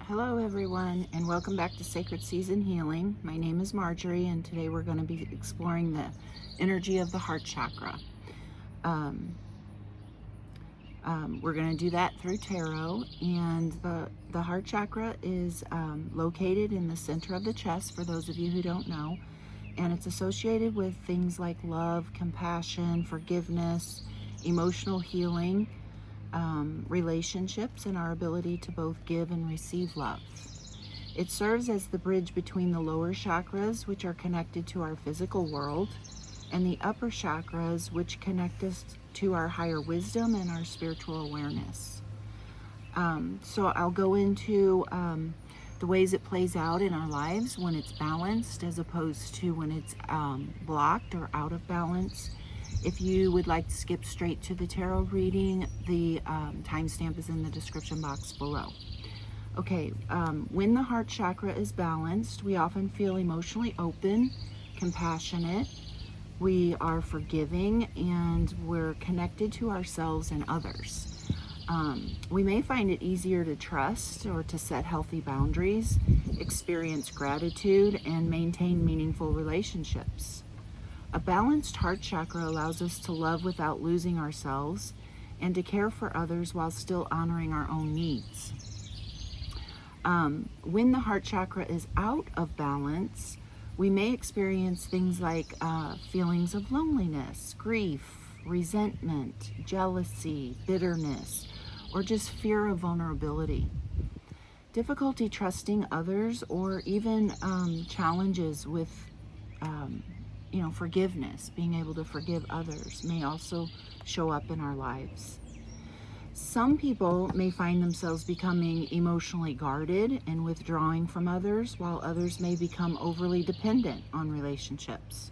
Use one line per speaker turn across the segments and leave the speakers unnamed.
Hello everyone, and welcome back to Sacred Season Healing. My name is Marjorie, and today we're going to be exploring the energy of the heart chakra. We're going to do that through tarot, and the heart chakra is located in the center of the chest, for those of you who don't know, and it's associated with things like love, compassion, forgiveness, emotional healing, relationships, and our ability to both give and receive love. It serves as the bridge between the lower chakras, which are connected to our physical world, and the upper chakras, which connect us to our higher wisdom and our spiritual awareness. So I'll go into the ways it plays out in our lives when it's balanced as opposed to when it's blocked or out of balance. If you would like to skip straight to the tarot reading, the timestamp is in the description box below. Okay, when the heart chakra is balanced, we often feel emotionally open, compassionate, we are forgiving, and we're connected to ourselves and others. We may find it easier to trust or to set healthy boundaries, experience gratitude, and maintain meaningful relationships. A balanced heart chakra allows us to love without losing ourselves and to care for others while still honoring our own needs. When the heart chakra is out of balance, we may experience things like feelings of loneliness, grief, resentment, jealousy, bitterness, or just fear of vulnerability. Difficulty trusting others, or even challenges with forgiveness, being able to forgive others, may also show up in our lives. Some people may find themselves becoming emotionally guarded and withdrawing from others, while others may become overly dependent on relationships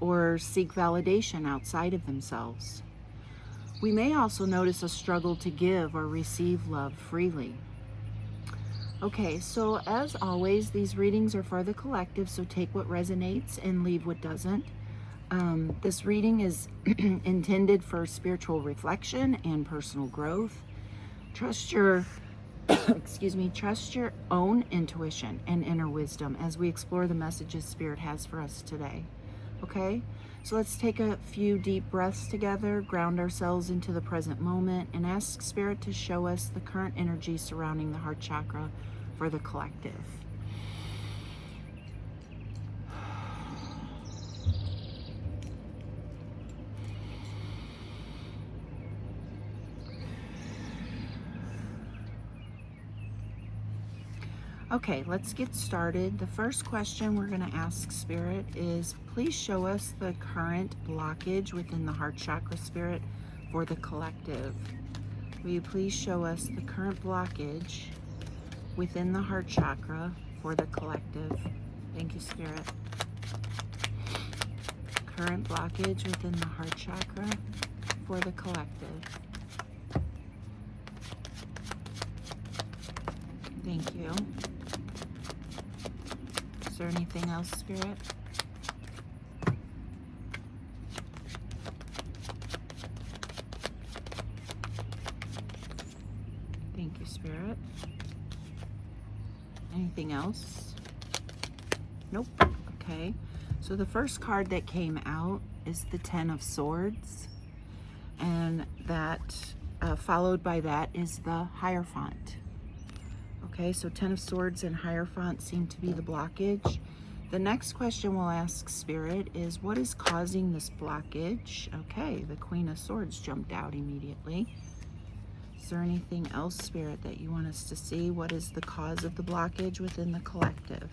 or seek validation outside of themselves. We may also notice a struggle to give or receive love freely. Okay, so as always, these readings are for the collective, so take what resonates and leave what doesn't. This reading is intended for spiritual reflection and personal growth. Trust your, trust your own intuition and inner wisdom as we explore the messages Spirit has for us today. Okay, so let's take a few deep breaths together, ground ourselves into the present moment, and ask Spirit to show us the current energy surrounding the heart chakra for the collective. Okay, let's get started. The first question we're going to ask Spirit is, please show us the current blockage within the heart chakra, Spirit, for the collective. Will you please show us the current blockage within the heart chakra for the collective? Thank you, Spirit. Current blockage within the heart chakra for the collective. Thank you. Is there anything else, Spirit? Thank you, Spirit. Anything else? Nope. Okay. So the first card that came out is the Ten of Swords, and that followed by that is the Hierophant. Okay, so Ten of Swords and Hierophant seem to be the blockage. The next question we'll ask Spirit is, what is causing this blockage? Okay, the Queen of Swords jumped out immediately. Is there anything else, Spirit, that you want us to see? What is the cause of the blockage within the collective?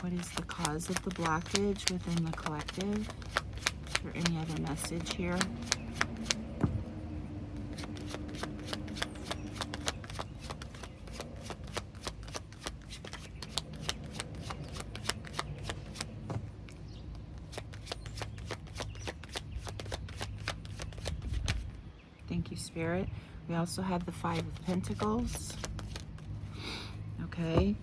What is the cause of the blockage within the collective? Is there any other message here? Thank you, Spirit. We also have the Five of Pentacles. Okay.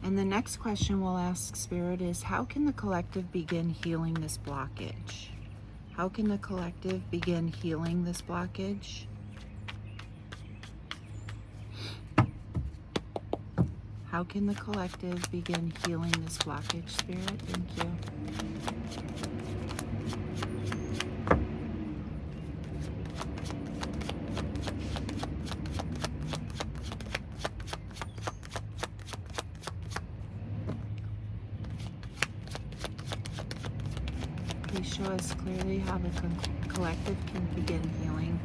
And the next question we'll ask Spirit is, how can the collective begin healing this blockage? How can the collective begin healing this blockage? How can the collective begin healing this blockage, Spirit? Thank you. Please show us clearly how the collective can begin healing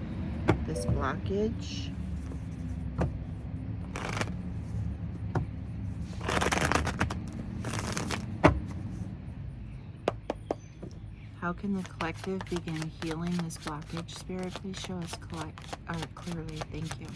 this blockage. How can the collective begin healing this blockage, Spirit? Please show us clearly. Thank you.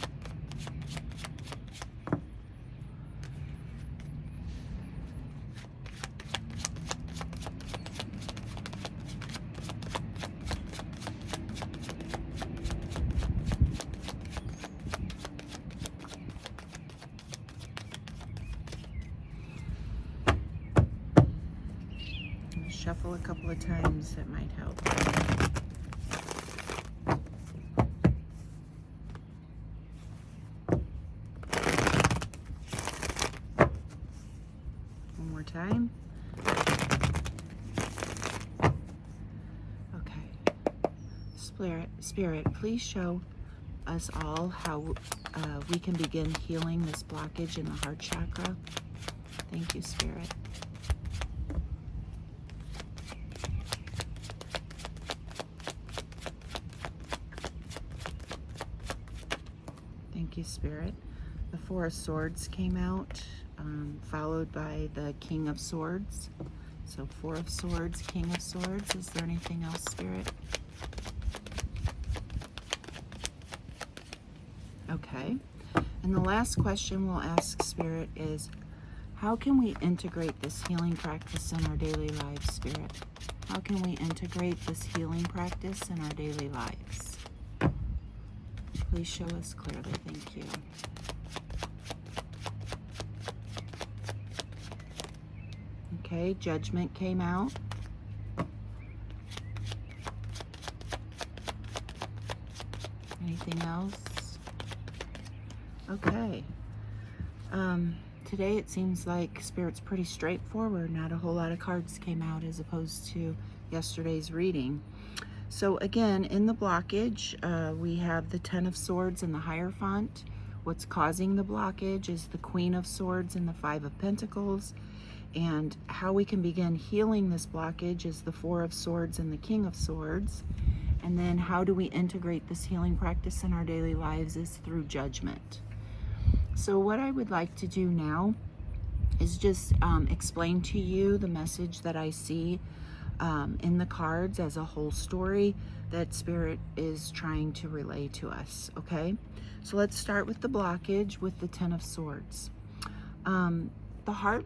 Shuffle a couple of times, that might help. One more time. Okay. Spirit, please show us all how we can begin healing this blockage in the heart chakra. Thank you, Spirit. Thank you, Spirit. The Four of Swords came out, followed by the King of Swords. So Four of Swords, King of Swords. Is there anything else, Spirit? Okay. And the last question we'll ask, Spirit, is how can we integrate this healing practice in our daily lives, Spirit? How can we integrate this healing practice in our daily lives? Please show us clearly. Thank you. Okay, Judgment came out. Anything else? Okay. Today it seems like Spirit's pretty straightforward. Not a whole lot of cards came out as opposed to yesterday's reading. So again, in the blockage, we have the Ten of Swords and the Hierophant. What's causing the blockage is the Queen of Swords and the Five of Pentacles. And how we can begin healing this blockage is the Four of Swords and the King of Swords. And then how do we integrate this healing practice in our daily lives is through Judgment. So what I would like to do now is just explain to you the message that I see in the cards as a whole story that Spirit is trying to relay to us, okay? So let's start with the blockage with the Ten of Swords. A heart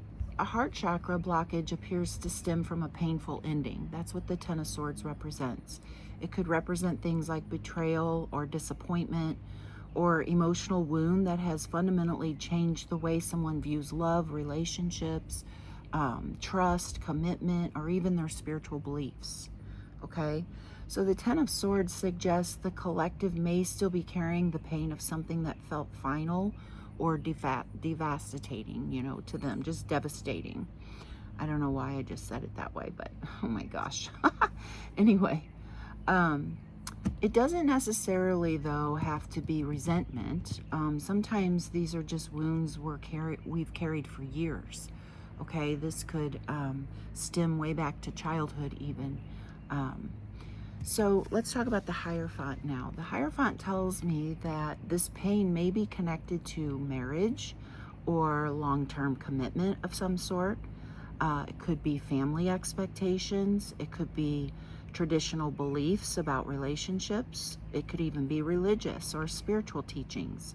chakra blockage appears to stem from a painful ending. That's what the Ten of Swords represents. It could represent things like betrayal or disappointment or emotional wound that has fundamentally changed the way someone views love, relationships, trust, commitment, or even their spiritual beliefs. Okay, so the Ten of Swords suggests the collective may still be carrying the pain of something that felt final or devastating, you know, to them, just devastating. I don't know why I just said it that way, but oh my gosh. Anyway, it doesn't necessarily, though, have to be resentment. Sometimes these are just wounds we've carried for years. Okay, this could stem way back to childhood even. So let's talk about the Hierophant now. The Hierophant tells me that this pain may be connected to marriage or long-term commitment of some sort. It could be family expectations. It could be traditional beliefs about relationships. It could even be religious or spiritual teachings.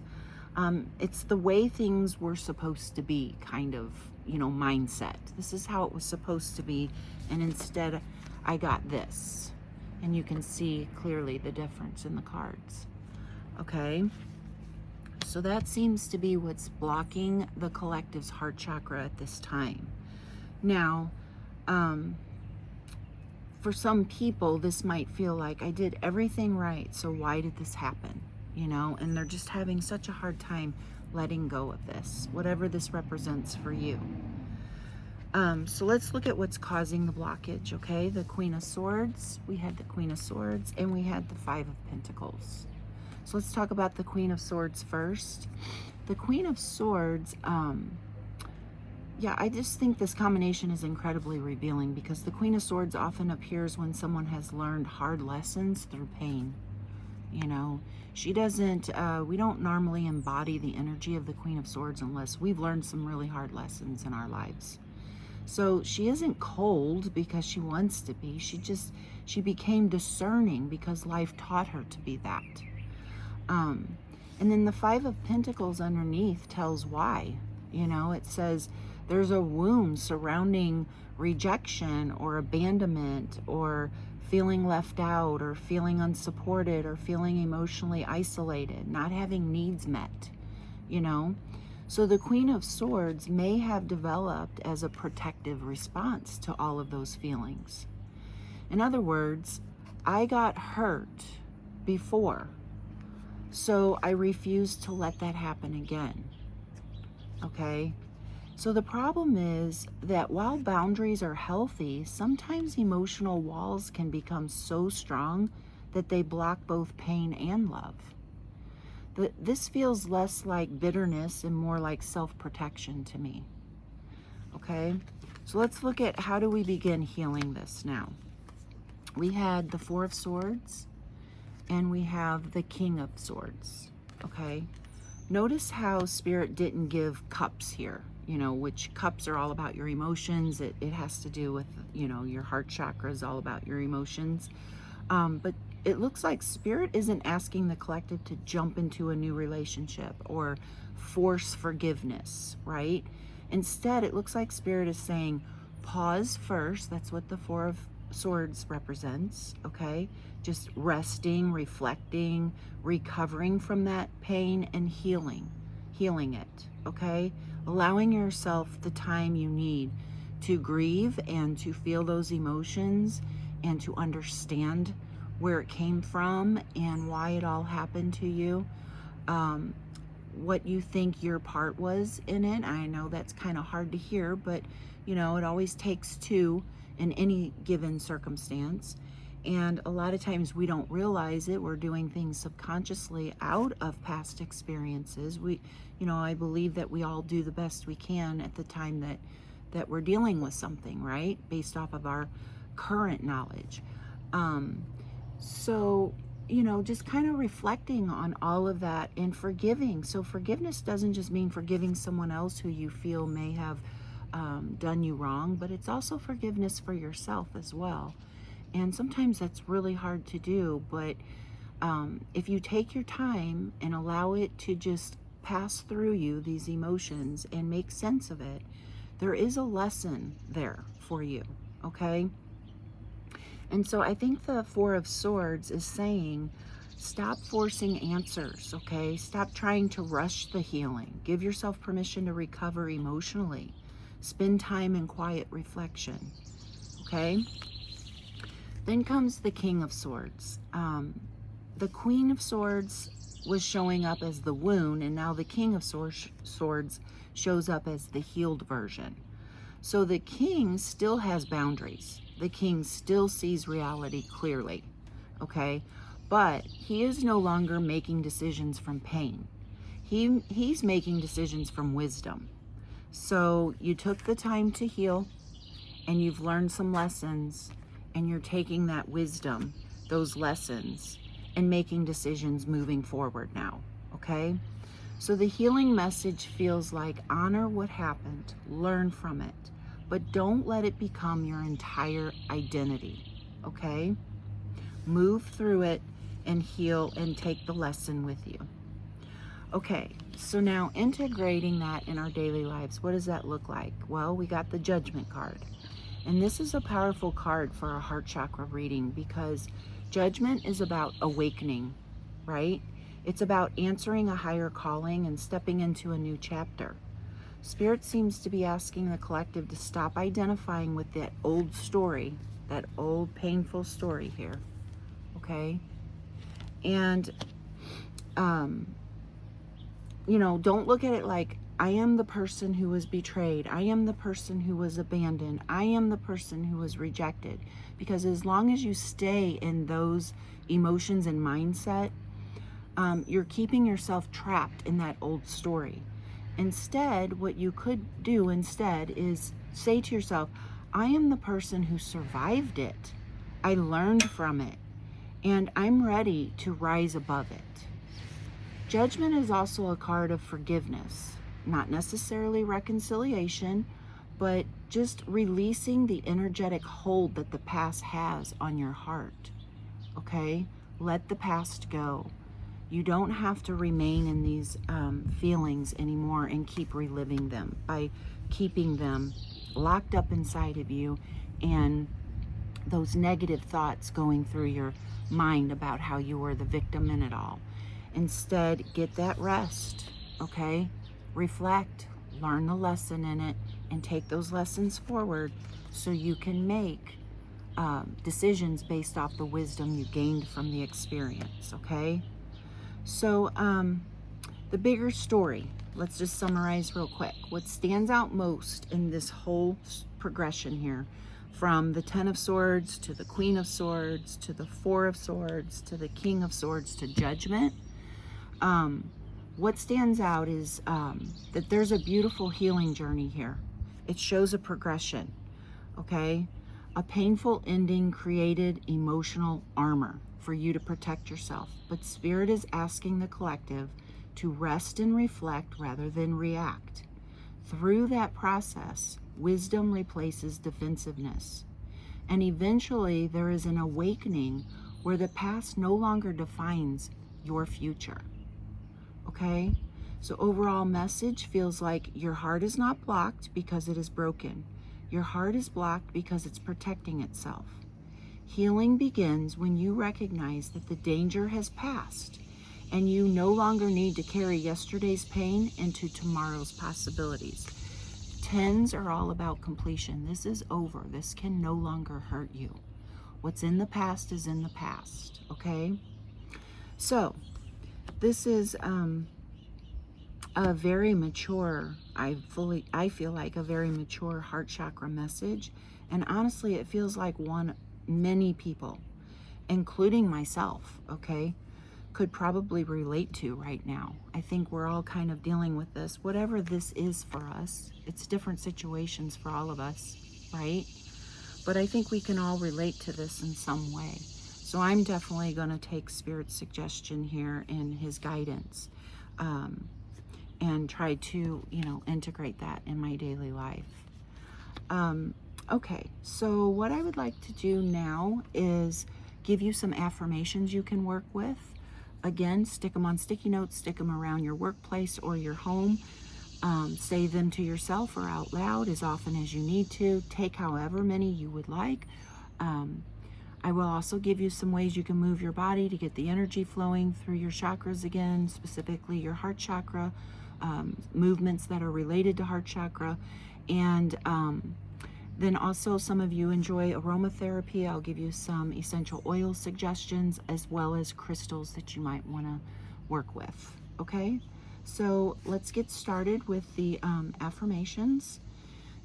It's the way things were supposed to be, kind of, you know, mindset. This is how it was supposed to be, and instead I got this. And you can see clearly the difference in the cards. Okay, so that seems to be what's blocking the collective's heart chakra at this time. Now, for some people, this might feel like I did everything right, so why did this happen? you know, and they're just having such a hard time letting go of this, whatever this represents for you. So let's look at what's causing the blockage, okay? The Queen of Swords, we had the Queen of Swords, and we had the Five of Pentacles. So let's talk about the Queen of Swords first. The Queen of Swords, yeah, I just think this combination is incredibly revealing, because the Queen of Swords often appears when someone has learned hard lessons through pain. You know, she doesn't, we don't normally embody the energy of the Queen of Swords unless we've learned some really hard lessons in our lives. So she isn't cold because she wants to be. She became discerning because life taught her to be that. And then the Five of Pentacles underneath tells why. You know, it says there's a wound surrounding rejection or abandonment, or feeling left out, or feeling unsupported, or feeling emotionally isolated, not having needs met, you know. So the Queen of Swords may have developed as a protective response to all of those feelings. In other words, I got hurt before, so I refuse to let that happen again. Okay? So the problem is that while boundaries are healthy, sometimes emotional walls can become so strong that they block both pain and love. This feels less like bitterness and more like self-protection to me. Okay? So let's look at how do we begin healing this now. We had the Four of Swords and we have the King of Swords. Okay? Notice how Spirit didn't give cups here, you know, which cups are all about your emotions. It has to do with, you know, your heart chakra is all about your emotions. But it looks like Spirit isn't asking the collective to jump into a new relationship or force forgiveness, right? Instead, it looks like Spirit is saying, pause first. That's what the Four of Swords represents, okay? Just resting, reflecting, recovering from that pain and healing it, okay? Allowing yourself the time you need to grieve and to feel those emotions and to understand where it came from and why it all happened to you, what you think your part was in it. I know that's kind of hard to hear, but you know, it always takes two in any given circumstance. And a lot of times we don't realize it. We're doing things subconsciously out of past experiences. You know, I believe that we all do the best we can at the time that we're dealing with something, right? Based off of our current knowledge. So, you know, just kind of reflecting on all of that and forgiving. So forgiveness doesn't just mean forgiving someone else who you feel may have done you wrong, but it's also forgiveness for yourself as well. And sometimes that's really hard to do, but if you take your time and allow it to just pass through you, these emotions, and make sense of it, there is a lesson there for you, okay? And so I think the Four of Swords is saying, stop forcing answers, okay? Stop trying to rush the healing. Give yourself permission to recover emotionally. Spend time in quiet reflection, okay? Then comes the King of Swords. The Queen of Swords was showing up as the wound, and now the King of Swords shows up as the healed version. So the King still has boundaries. The King still sees reality clearly, okay? But he is no longer making decisions from pain. He's making decisions from wisdom. So you took the time to heal, and you've learned some lessons, and you're taking that wisdom, those lessons, and making decisions moving forward now, okay? So the healing message feels like honor what happened, learn from it, but don't let it become your entire identity, okay? Move through it and heal and take the lesson with you. Okay, so now integrating that in our daily lives, what does that look like? Well, we got the Judgment card. And this is a powerful card for a heart chakra reading because Judgment is about awakening, right? It's about answering a higher calling and stepping into a new chapter. Spirit seems to be asking the collective to stop identifying with that old story, that old painful story here, okay? And Don't look at it like, I am the person who was betrayed. I am the person who was abandoned. I am the person who was rejected. Because as long as you stay in those emotions and mindset, you're keeping yourself trapped in that old story. Instead, what you could do instead is say to yourself, I am the person who survived it. I learned from it, and I'm ready to rise above it. Judgment is also a card of forgiveness, not necessarily reconciliation, but just releasing the energetic hold that the past has on your heart. Okay? Let the past go. You don't have to remain in these feelings anymore and keep reliving them by keeping them locked up inside of you and those negative thoughts going through your mind about how you were the victim in it all. Instead, get that rest, okay? Reflect, learn the lesson in it, and take those lessons forward so you can make decisions based off the wisdom you gained from the experience, okay? So, the bigger story, let's just summarize real quick. What stands out most in this whole progression here, from the Ten of Swords to the Queen of Swords to the Four of Swords to the King of Swords to Judgment, what stands out is that there's a beautiful healing journey here. It shows a progression, okay? A painful ending created emotional armor for you to protect yourself, but Spirit is asking the collective to rest and reflect rather than react. Through that process, wisdom replaces defensiveness, and eventually there is an awakening where the past no longer defines your future. Okay? So overall message feels like your heart is not blocked because it is broken. Your heart is blocked because it's protecting itself. Healing begins when you recognize that the danger has passed and you no longer need to carry yesterday's pain into tomorrow's possibilities. Tens are all about completion. This is over. This can no longer hurt you. What's in the past is in the past, okay? So, this is a very mature, I feel like a very mature heart chakra message. And honestly, it feels like one many people, including myself, okay, could probably relate to right now. I think we're all kind of dealing with this, whatever this is for us. It's different situations for all of us, right? But I think we can all relate to this in some way. So I'm definitely going to take Spirit's suggestion here and his guidance and try to, integrate that in my daily life. Okay, so what I would like to do now is give you some affirmations you can work with. Again, stick them on sticky notes, stick them around your workplace or your home. Say them to yourself or out loud as often as you need to. Take however many you would like. I will also give you some ways you can move your body to get the energy flowing through your chakras again, specifically your heart chakra, movements that are related to heart chakra. And then also some of you enjoy aromatherapy. I'll give you some essential oil suggestions as well as crystals that you might want to work with. Okay, so let's get started with the affirmations.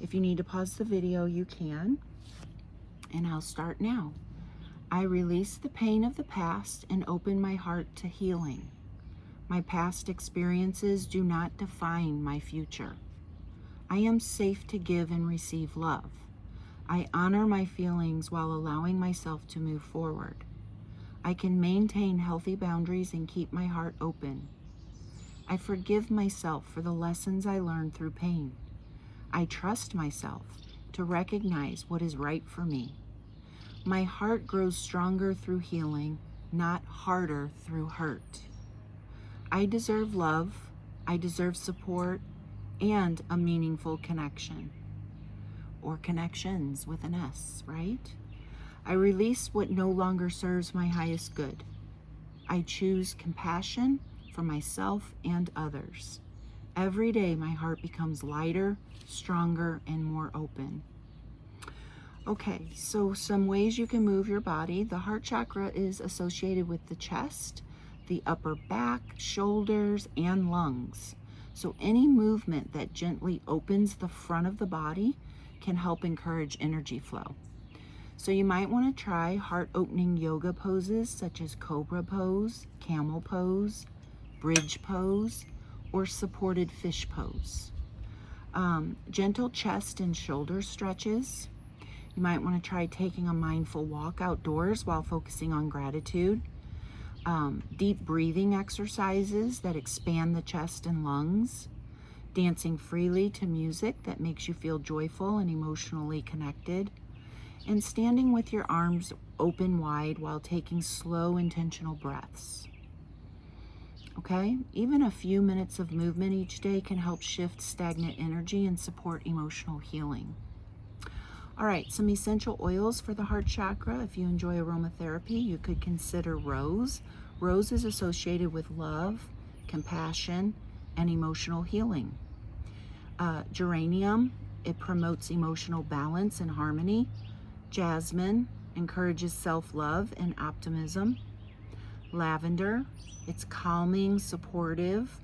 If you need to pause the video, you can. And I'll start now. I release the pain of the past and open my heart to healing. My past experiences do not define my future. I am safe to give and receive love. I honor my feelings while allowing myself to move forward. I can maintain healthy boundaries and keep my heart open. I forgive myself for the lessons I learned through pain. I trust myself to recognize what is right for me. My heart grows stronger through healing, not harder through hurt. I deserve love, I deserve support, and a meaningful connection. Or connections with an S, right? I release what no longer serves my highest good. I choose compassion for myself and others. Every day my heart becomes lighter, stronger, and more open. Okay, so some ways you can move your body. The heart chakra is associated with the chest. the upper back, shoulders, and lungs. So any movement that gently opens the front of the body can help encourage energy flow. So you might want to try heart-opening yoga poses such as cobra pose, camel pose, bridge pose, or supported fish pose. Gentle chest and shoulder stretches. You might want to try taking a mindful walk outdoors while focusing on gratitude. Deep breathing exercises that expand the chest and lungs. Dancing freely to music that makes you feel joyful and emotionally connected. And standing with your arms open wide while taking slow, intentional breaths. Okay? Even a few minutes of movement each day can help shift stagnant energy and support emotional healing. All right, some essential oils for the heart chakra. If you enjoy aromatherapy, you could consider rose. Rose is associated with love, compassion, and emotional healing. Geranium, it promotes emotional balance and harmony. Jasmine encourages self-love and optimism. Lavender, it's calming, supportive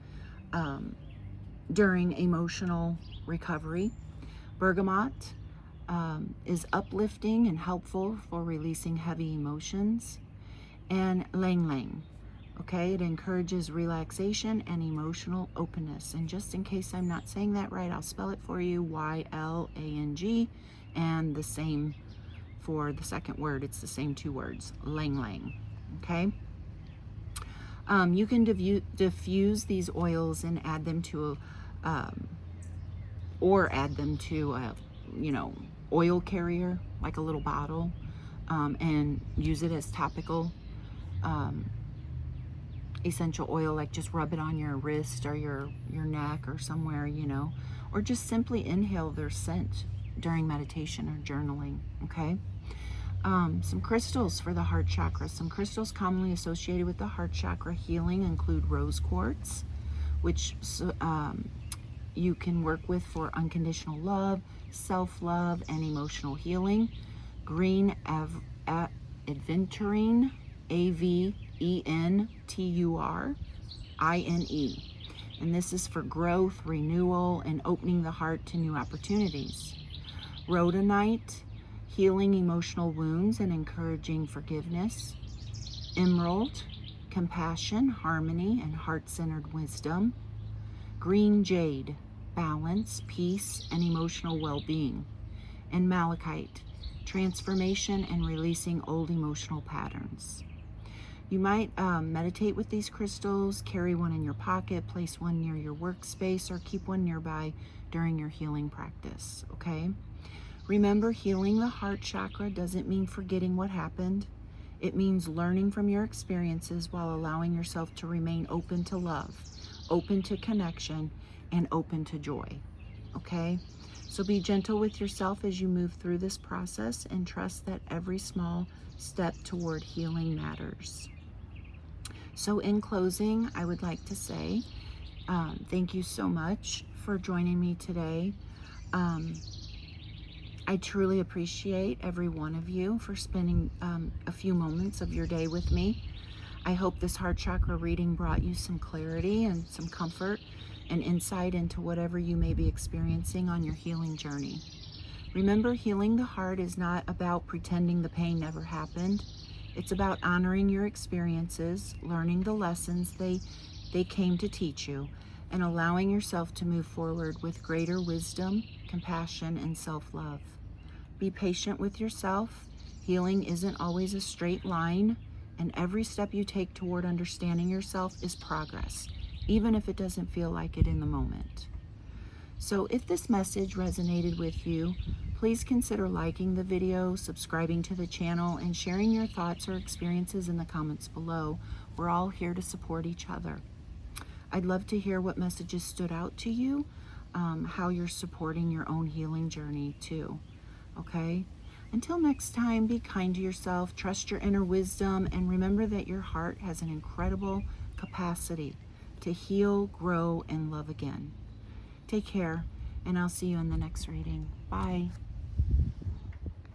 during emotional recovery. Bergamot is uplifting and helpful for releasing heavy emotions. And Lang Lang, okay, it encourages relaxation and emotional openness. And just in case I'm not saying that right, I'll spell it for you, Y-L-A-N-G, and the same for the second word, it's the same two words, Lang Lang, okay? You can diffuse these oils and add them to a oil carrier, like a little bottle, and use it as topical essential oil, like just rub it on your wrist or your neck or somewhere, or just simply inhale their scent during meditation or journaling, okay? Some crystals for the heart chakra. Some crystals commonly associated with the heart chakra healing include rose quartz, which you can work with for unconditional love, self-love, and emotional healing. Green aventurine, aventurine, and this is for growth, renewal, and opening the heart to new opportunities. Rhodonite, healing emotional wounds and encouraging forgiveness. Emerald, compassion, harmony, and heart-centered wisdom. Green jade, balance, peace, and emotional well-being. And malachite, transformation and releasing old emotional patterns. You might meditate with these crystals, carry one in your pocket, place one near your workspace, or keep one nearby during your healing practice, okay? Remember, healing the heart chakra doesn't mean forgetting what happened. It means learning from your experiences while allowing yourself to remain open to love, open to connection, and open to joy, okay? So be gentle with yourself as you move through this process and trust that every small step toward healing matters. So in closing, I would like to say thank you so much for joining me today. I truly appreciate every one of you for spending a few moments of your day with me. I hope this heart chakra reading brought you some clarity and some comfort and insight into whatever you may be experiencing on your healing journey. Remember, healing the heart is not about pretending the pain never happened. It's about honoring your experiences, learning the lessons they came to teach you, and allowing yourself to move forward with greater wisdom, compassion, and self-love. Be patient with yourself. Healing isn't always a straight line, and every step you take toward understanding yourself is progress, even if it doesn't feel like it in the moment. So if this message resonated with you, please consider liking the video, subscribing to the channel, and sharing your thoughts or experiences in the comments below. We're all here to support each other. I'd love to hear what messages stood out to you, how you're supporting your own healing journey too, okay? Until next time, be kind to yourself, trust your inner wisdom, and remember that your heart has an incredible capacity to heal, grow, and love again. Take care, and I'll see you in the next reading. Bye.